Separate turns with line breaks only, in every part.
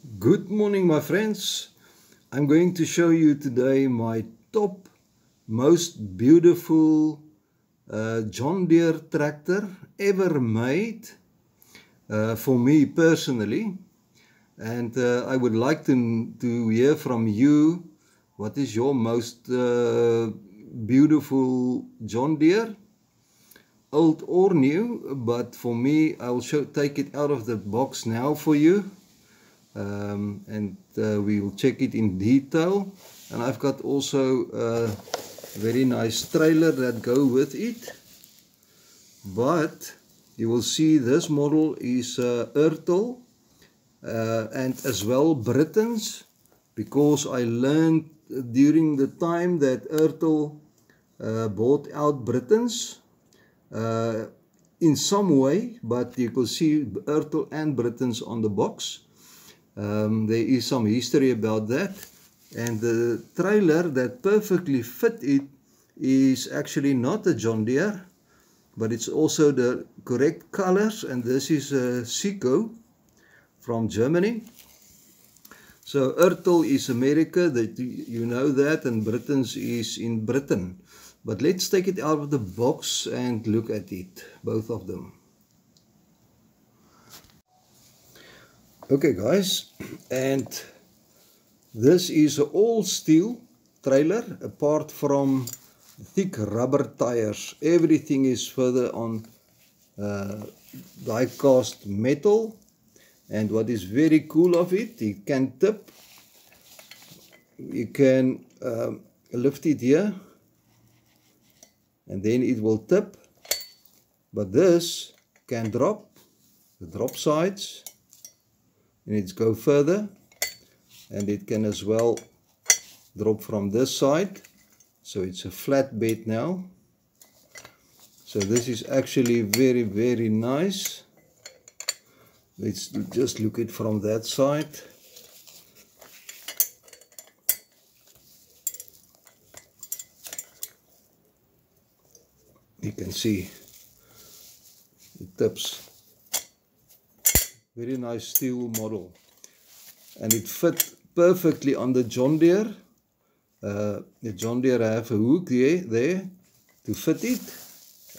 Good morning, my friends. I'm going to show you today my top most beautiful John Deere tractor ever made for me personally. And I would like to hear from you, what is your most beautiful John Deere? Old or new, but for me, I'll take it out of the box now for you. And we will check it in detail, and I've got also a very nice trailer that go with it. But you will see this model is Ertl and as well Britain's, because I learned during the time that Ertl bought out Britain's in some way, but you can see Ertl and Britain's on the box. There is some history about that, and the trailer that perfectly fit it is actually not a John Deere, but it's also the correct colors, and this is a Seco from Germany. So Ertl is America, that you know that, and Britain's is in Britain. But let's take it out of the box and look at it, both of them. Okay guys, and this is an all steel trailer, apart from thick rubber tires. Everything is further on die cast metal, and what is very cool of it, it can tip. You can lift it here and then it will tip, but this can drop, the drop sides, and it go further, and it can as well drop from this side, so it's a flat bed now. So this is actually very nice. Let's just look at it from that side. You can see it tips. Very nice steel model, and it fit perfectly on the John Deere. The John Deere have a hook there to fit it,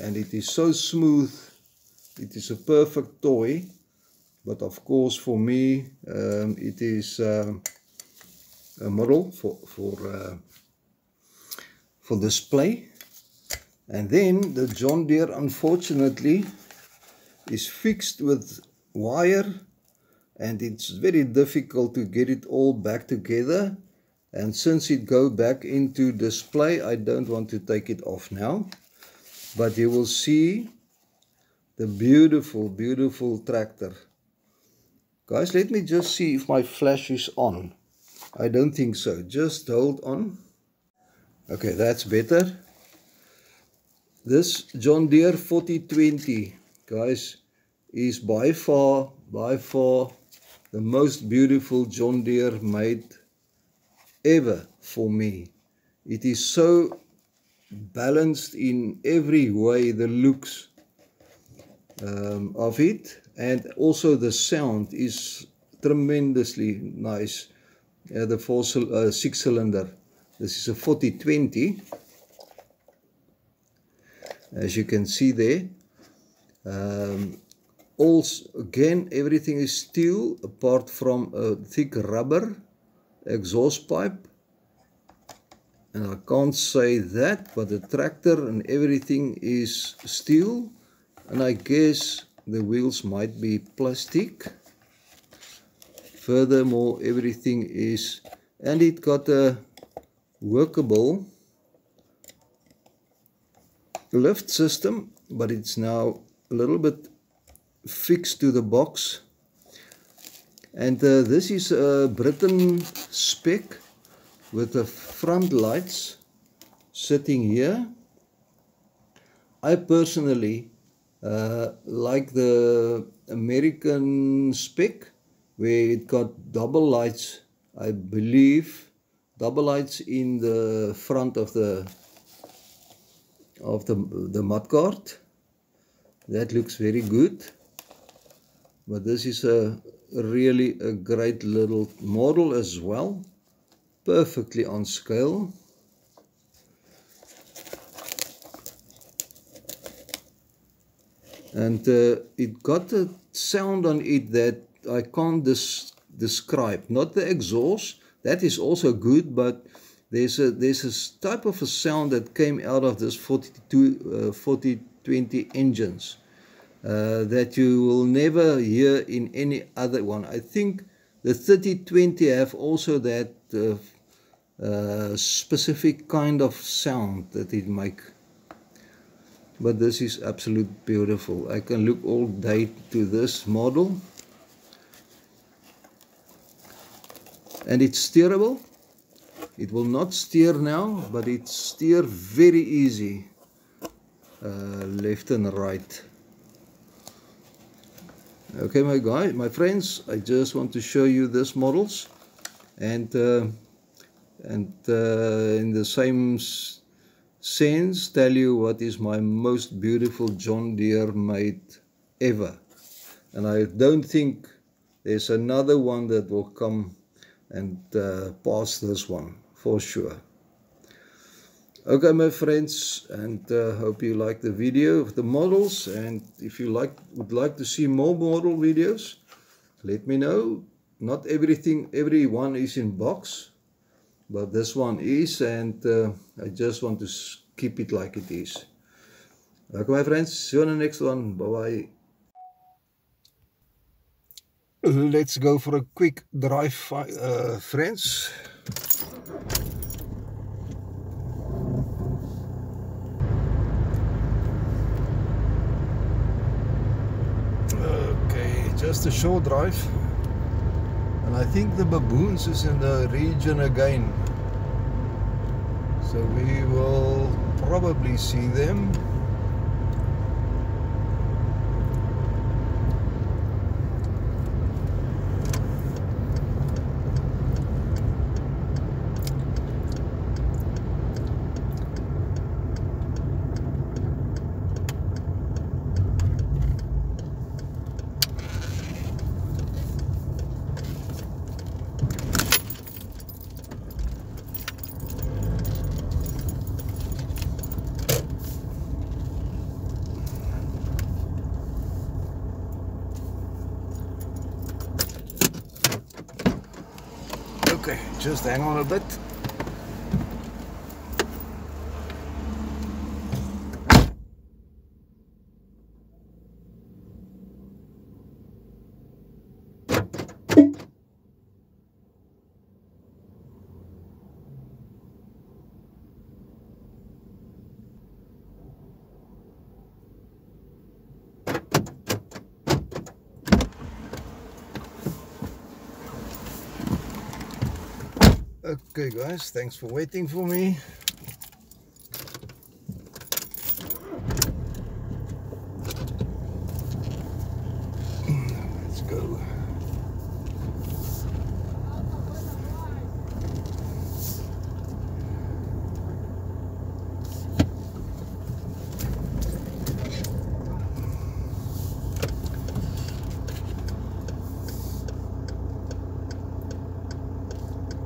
and it is so smooth. It is a perfect toy, but of course for me it is a model for display. And then the John Deere, unfortunately, is fixed with wire, and it's very difficult to get it all back together. And since it go back into display, I don't want to take it off now, but you will see the beautiful tractor. Guys, let me just see if my flash is on. I don't think so. Just hold on. Okay, that's better. This John Deere 4020, guys, is by far the most beautiful John Deere made ever for me. It is so balanced in every way, the looks of it, and also the sound is tremendously nice. The 6-cylinder, this is a 4020, as you can see there. Also, again, everything is steel apart from a thick rubber exhaust pipe, and I can't say that, but the tractor and everything is steel, and I guess the wheels might be plastic. Furthermore, everything is, and it got a workable lift system, but it's now a little bit fixed to the box. And this is a Britain spec with the front lights sitting here. I personally like the American spec, where it got double lights, I believe, double lights in the front of the mudguard. That looks very good. But this is a really a great little model as well, perfectly on scale. And it got a sound on it that I can't describe. Not the exhaust, that is also good, but there's a type of a sound that came out of this 4020 engines that you will never hear in any other one. I think the 3020 have also that specific kind of sound that it make. But this is absolutely beautiful. I can look all day to this model. And it's steerable. It will not steer now, but it steers very easy, left and right. Okay, my friends, I just want to show you these models, and in the same sense tell you what is my most beautiful John Deere made ever. And I don't think there's another one that will come and pass this one for sure. Okay, my friends, and hope you like the video of the models, and if you would like to see more model videos, let me know. Not every one is in box, but this one is, and I just want to keep it like it is. Okay, my friends, see you on the next one. Bye bye. Let's go for a quick drive, friends. Okay, just a short drive. And I think the baboons is in the region again. So we will probably see them. Okay, just hang on a bit. Okay guys, thanks for waiting for me. Let's go.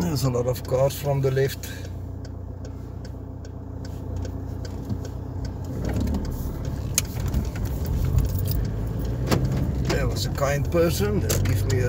There's a lot of cars from the left. There was a kind person that gave me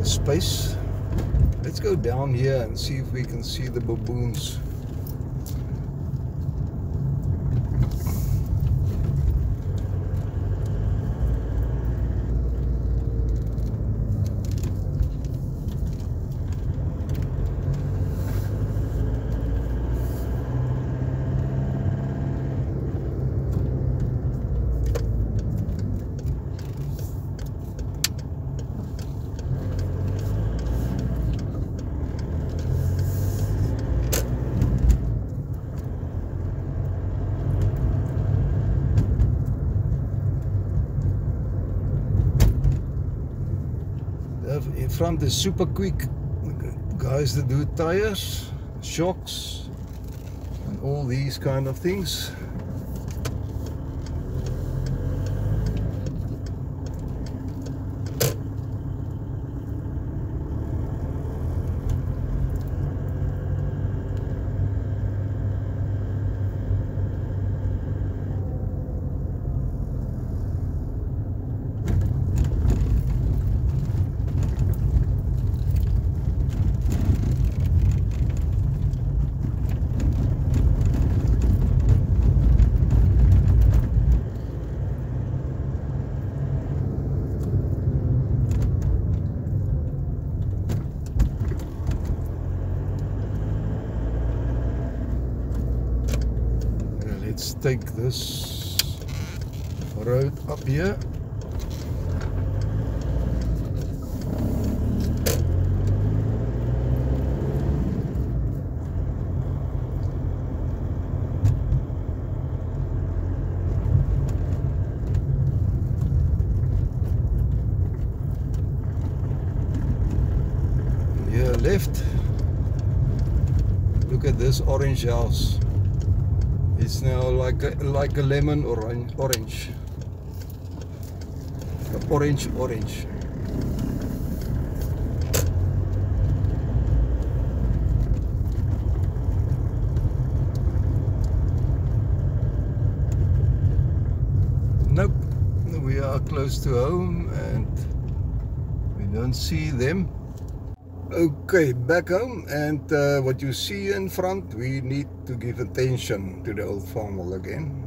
a space. Let's go down here and see if we can see the baboons. In front is Super Quick, guys that do tires, shocks, and all these kind of things. take this road up here. Here left. Look at this orange house. It's now like a lemon orange. Orange. Nope, we are close to home and we don't see them. Okay, back home, and what you see in front, we need to give attention to the old farm wall again.